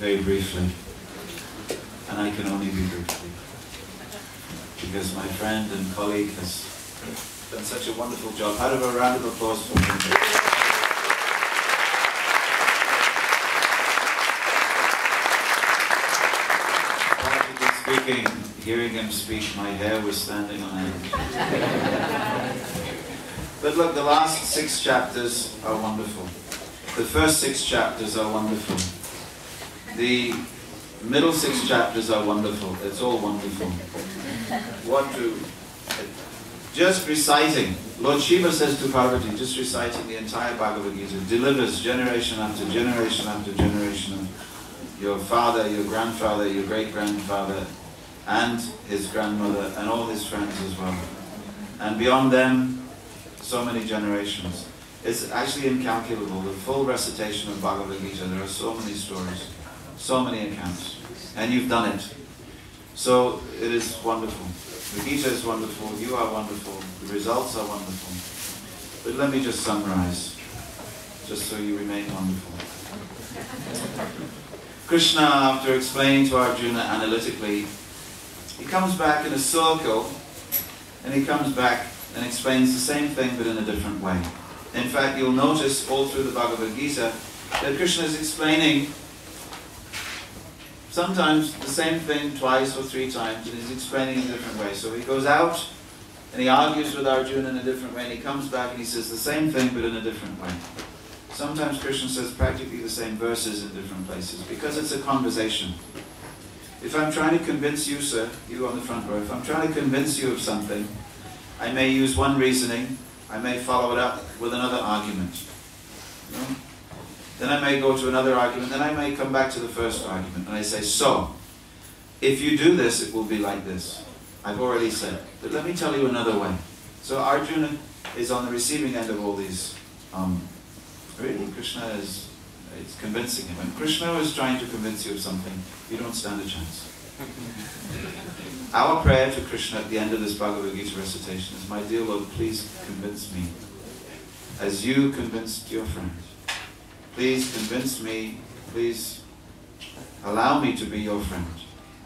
very briefly, and I can only be briefly, because my friend and colleague has done such a wonderful job. Out of a round of applause for him. Speaking, hearing him speak, my hair was standing on end. But look, the last 6 chapters are wonderful. The first 6 chapters are wonderful. The middle 6 chapters are wonderful. It's all wonderful. Just reciting, Lord Shiva says to Parvati, just reciting the entire Bhagavad Gita delivers generation after generation after generation of your father, your grandfather, your great-grandfather, and his grandmother, and all his friends as well. And beyond them, so many generations. It's actually incalculable, the full recitation of Bhagavad Gita. There are so many stories, so many accounts, and you've done it. So it is wonderful. The Gita is wonderful, you are wonderful, the results are wonderful. But let me just summarize, just so you remain wonderful. Krishna, after explaining to Arjuna analytically, he comes back in a circle, and he comes back and explains the same thing but in a different way. In fact, you'll notice all through the Bhagavad Gita that Krishna is explaining sometimes the same thing twice or 3 times, and he's explaining in a different way. So he goes out and he argues with Arjuna in a different way, and he comes back and he says the same thing but in a different way. Sometimes Krishna says practically the same verses in different places, because it's a conversation. If I'm trying to convince you, sir, you on the front row, if I'm trying to convince you of something, I may use one reasoning, I may follow it up with another argument. You know? Then I may go to another argument, then I may come back to the first argument, and I say, so, if you do this, it will be like this. I've already said, but let me tell you another way. So Arjuna is on the receiving end of all these. Really, Krishna is convincing him. When Krishna is trying to convince you of something, you don't stand a chance. Our prayer to Krishna at the end of this Bhagavad Gita recitation is, my dear Lord, please convince me, as you convinced your friend. Please convince me, please allow me to be your friend.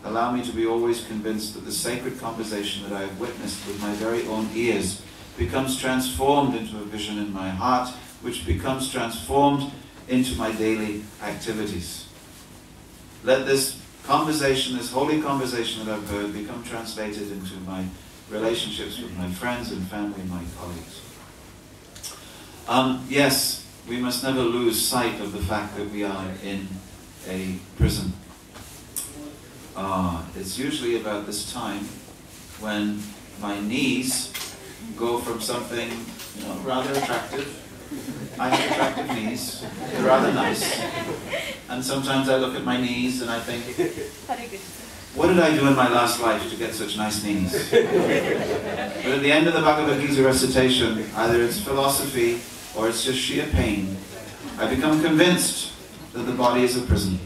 Allow me to be always convinced that the sacred conversation that I have witnessed with my very own ears becomes transformed into a vision in my heart, which becomes transformed into my daily activities. Let this conversation, this holy conversation that I've heard, become translated into my relationships with my friends and family and my colleagues. Yes, we must never lose sight of the fact that we are in a prison. It's usually about this time when my knees go from something, rather attractive. I have attractive knees, they're rather nice, and sometimes I look at my knees and I think, what did I do in my last life to get such nice knees? But at the end of the Bhagavad Gita recitation, either it's philosophy or it's just sheer pain, I become convinced that the body is a prison,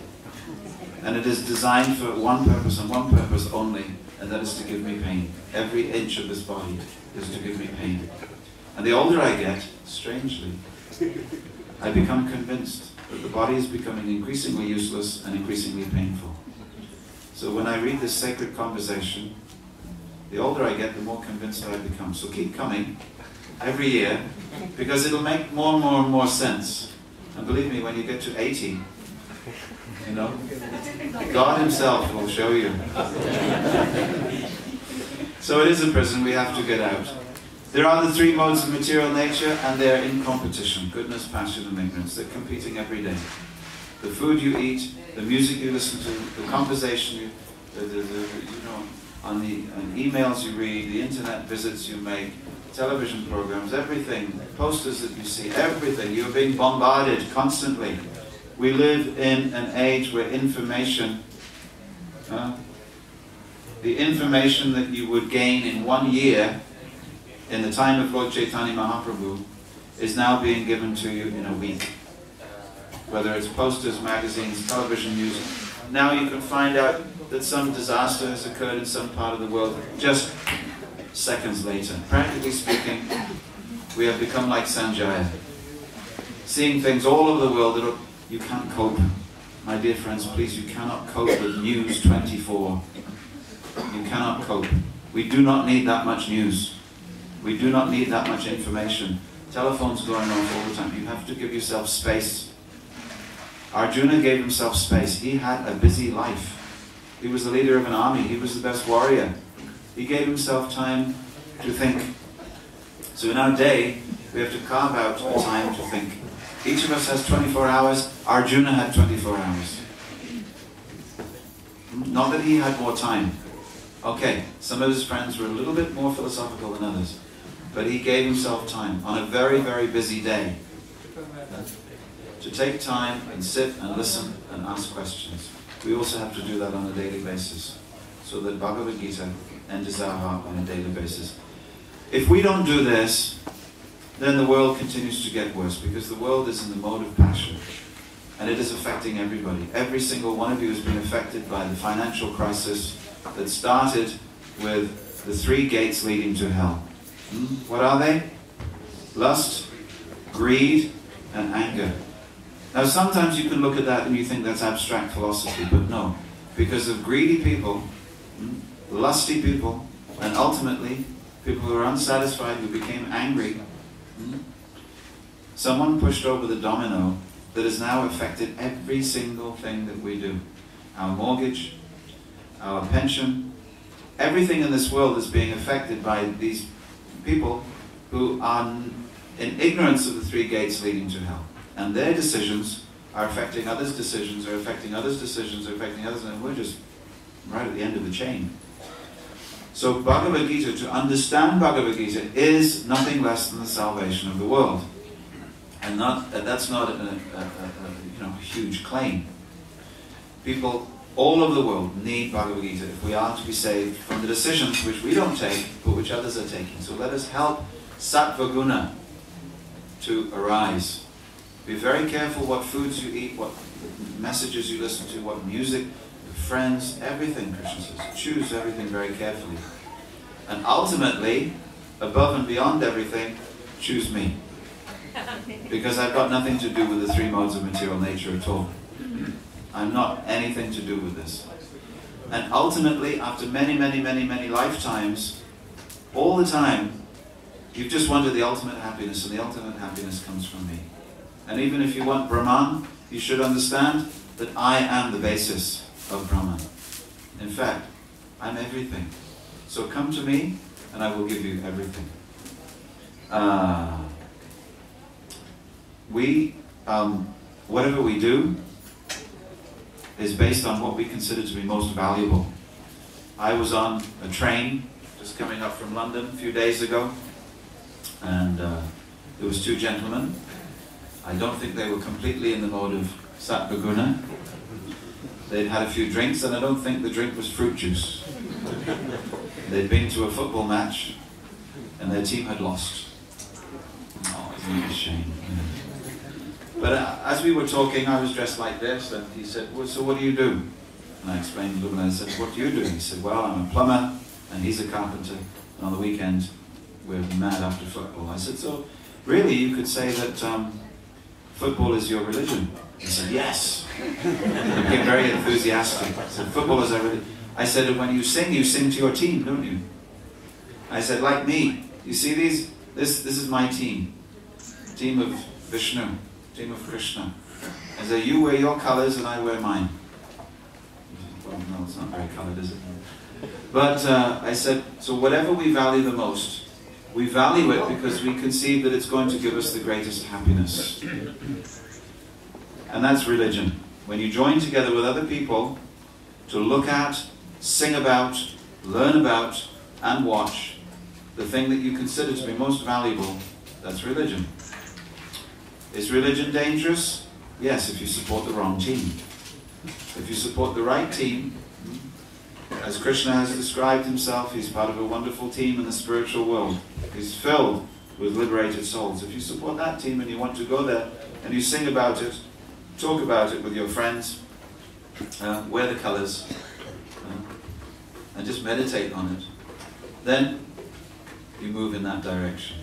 and it is designed for one purpose and one purpose only, and that is to give me pain. Every inch of this body is to give me pain. And the older I get, strangely, I become convinced that the body is becoming increasingly useless and increasingly painful. So when I read this sacred conversation, the older I get, the more convinced I become. So keep coming every year, because it'll make more and more and more sense. And believe me, when you get to 80, God himself will show you. So it is a prison, we have to get out. There are the 3 modes of material nature, and they're in competition: goodness, passion, and ignorance. They're competing every day. The food you eat, the music you listen to, the conversation on emails you read, the internet visits you make, television programs, everything, posters that you see, everything. You're being bombarded constantly. We live in an age where information, the information that you would gain in 1 year, in the time of Lord Chaitanya Mahaprabhu, is now being given to you in a week. Whether it's posters, magazines, television news, now you can find out that some disaster has occurred in some part of the world just seconds later. Practically speaking, we have become like Sanjaya, seeing things all over the world that you can't cope. my dear friends, please, you cannot cope with news 24. You cannot cope. We do not need that much news. We do not need that much information. Telephones going off all the time. You have to give yourself space. Arjuna gave himself space. He had a busy life. He was the leader of an army. He was the best warrior. He gave himself time to think. So in our day, we have to carve out a time to think. Each of us has 24 hours. Arjuna had 24 hours. Not that he had more time. Okay, some of his friends were a little bit more philosophical than others. But he gave himself time on a very, very busy day to take time and sit and listen and ask questions. We also have to do that on a daily basis, so that Bhagavad Gita enters our heart on a daily basis. If we don't do this, then the world continues to get worse, because the world is in the mode of passion, and it is affecting everybody. Every single one of you has been affected by the financial crisis that started with the 3 gates leading to hell. What are they? Lust, greed, and anger. Now sometimes you can look at that and you think that's abstract philosophy, but no. Because of greedy people, lusty people, and ultimately people who are unsatisfied, who became angry, someone pushed over the domino that has now affected every single thing that we do. Our mortgage, our pension, everything in this world is being affected by these people who are in ignorance of the 3 gates leading to hell. And their decisions are affecting others' decisions, are affecting others' decisions, are affecting others, and we're just right at the end of the chain. So Bhagavad Gita, to understand Bhagavad Gita, is nothing less than the salvation of the world. And that's not a huge claim. People all over the world need Bhagavad Gita if we are to be saved from the decisions which we don't take, but which others are taking. So let us help Sattva Guna to arise. Be very careful what foods you eat, what messages you listen to, what music, friends, everything, Krishna says. Choose everything very carefully. And ultimately, above and beyond everything, choose me. Because I've got nothing to do with the 3 modes of material nature at all. I'm not anything to do with this. And ultimately, after many, many, many, many lifetimes, all the time, you've just wanted the ultimate happiness, and the ultimate happiness comes from me. And even if you want Brahman, you should understand that I am the basis of Brahman. In fact, I'm everything. So come to me, and I will give you everything. Whatever we do is based on what we consider to be most valuable. I was on a train just coming up from London a few days ago, and there was 2 gentlemen. I don't think they were completely in the mode of Sattva Guna. They'd had a few drinks, and I don't think the drink was fruit juice. They'd been to a football match, and their team had lost. Oh, isn't it a shame? But as we were talking, I was dressed like this, and he said, well, so what do you do? And I explained a little bit, and I said, what do you do? He said, well, I'm a plumber, and he's a carpenter, and on the weekend, we're mad after football. I said, so really, you could say that football is your religion. He said, yes. He became very enthusiastic. I said, football is our religion. I said, when you sing to your team, don't you? I said, like me. You see these? This is my team. Team of Vishnu. Team of Krishna. I said, you wear your colors and I wear mine. Well, no, it's not very colored, is it? But I said, so whatever we value the most, we value it because we conceive that it's going to give us the greatest happiness. And that's religion. When you join together with other people to look at, sing about, learn about, and watch the thing that you consider to be most valuable, that's religion. Is religion dangerous? Yes, if you support the wrong team. If you support the right team, as Krishna has described himself, he's part of a wonderful team in the spiritual world. He's filled with liberated souls. If you support that team and you want to go there and you sing about it, talk about it with your friends, wear the colors, and just meditate on it, then you move in that direction.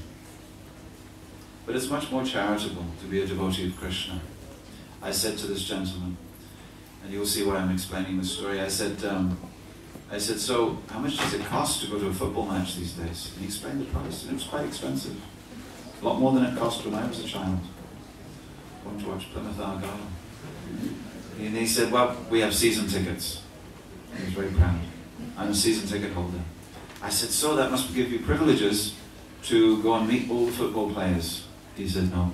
But it's much more charitable to be a devotee of Krishna. I said to this gentleman, and you'll see why I'm explaining the story. I said, so how much does it cost to go to a football match these days? And he explained the price, and it was quite expensive. A lot more than it cost when I was a child. Going to watch Plymouth Argyle. And he said, well, we have season tickets. He was very proud. I'm a season ticket holder. I said, so that must give you privileges to go and meet all the football players. He said, no.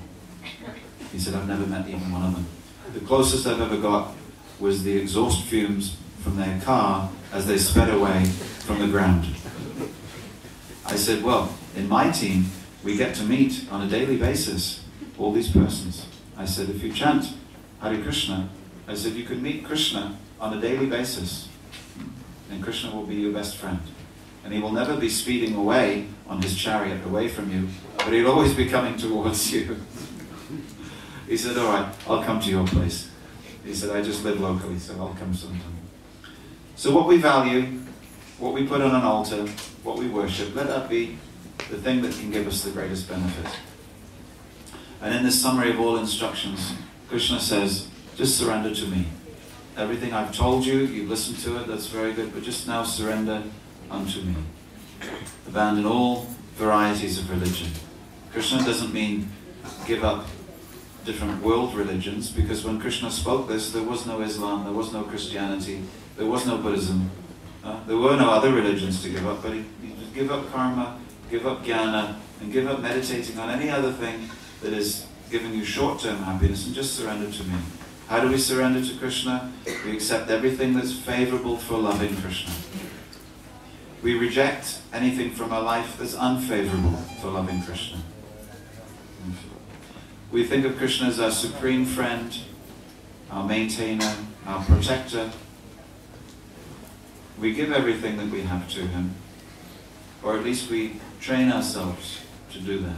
He said, I've never met even one of them. The closest I've ever got was the exhaust fumes from their car as they sped away from the ground. I said, well, in my team, we get to meet on a daily basis all these persons. I said, if you chant Hare Krishna, I said, you could meet Krishna on a daily basis, and Krishna will be your best friend. And he will never be speeding away on his chariot away from you, but he'll always be coming towards you. He said, all right, I'll come to your place. He said, I just live locally, so I'll come sometime. So what we value, what we put on an altar, what we worship, let that be the thing that can give us the greatest benefit. And in this summary of all instructions, Krishna says, just surrender to me. Everything I've told you, you've listened to it, that's very good, but just now surrender unto me. Abandon all varieties of religion. Krishna doesn't mean give up different world religions, because when Krishna spoke this, there was no Islam, there was no Christianity, there was no Buddhism, there were no other religions to give up, but he would give up karma, give up jnana, and give up meditating on any other thing that is giving you short-term happiness, and just surrender to me. How do we surrender to Krishna? We accept everything that's favorable for loving Krishna. We reject anything from our life that's unfavorable for loving Krishna. We think of Krishna as our supreme friend, our maintainer, our protector. We give everything that we have to him, or at least we train ourselves to do that.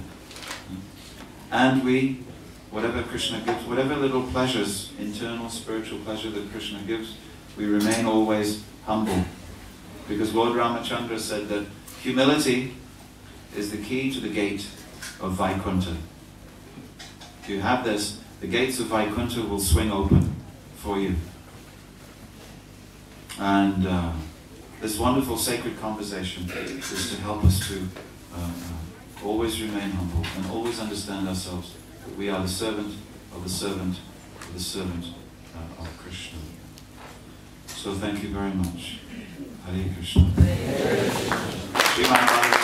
And we, whatever Krishna gives, whatever little pleasures, internal spiritual pleasure that Krishna gives, we remain always humble. Because Lord Ramachandra said that humility is the key to the gate of Vaikuntha. If you have this, the gates of Vaikuntha will swing open for you. And this wonderful sacred conversation is to help us to always remain humble and always understand ourselves that we are the servant of the servant of the servant of Krishna. So thank you very much. Hare Krishna. Hare Krishna.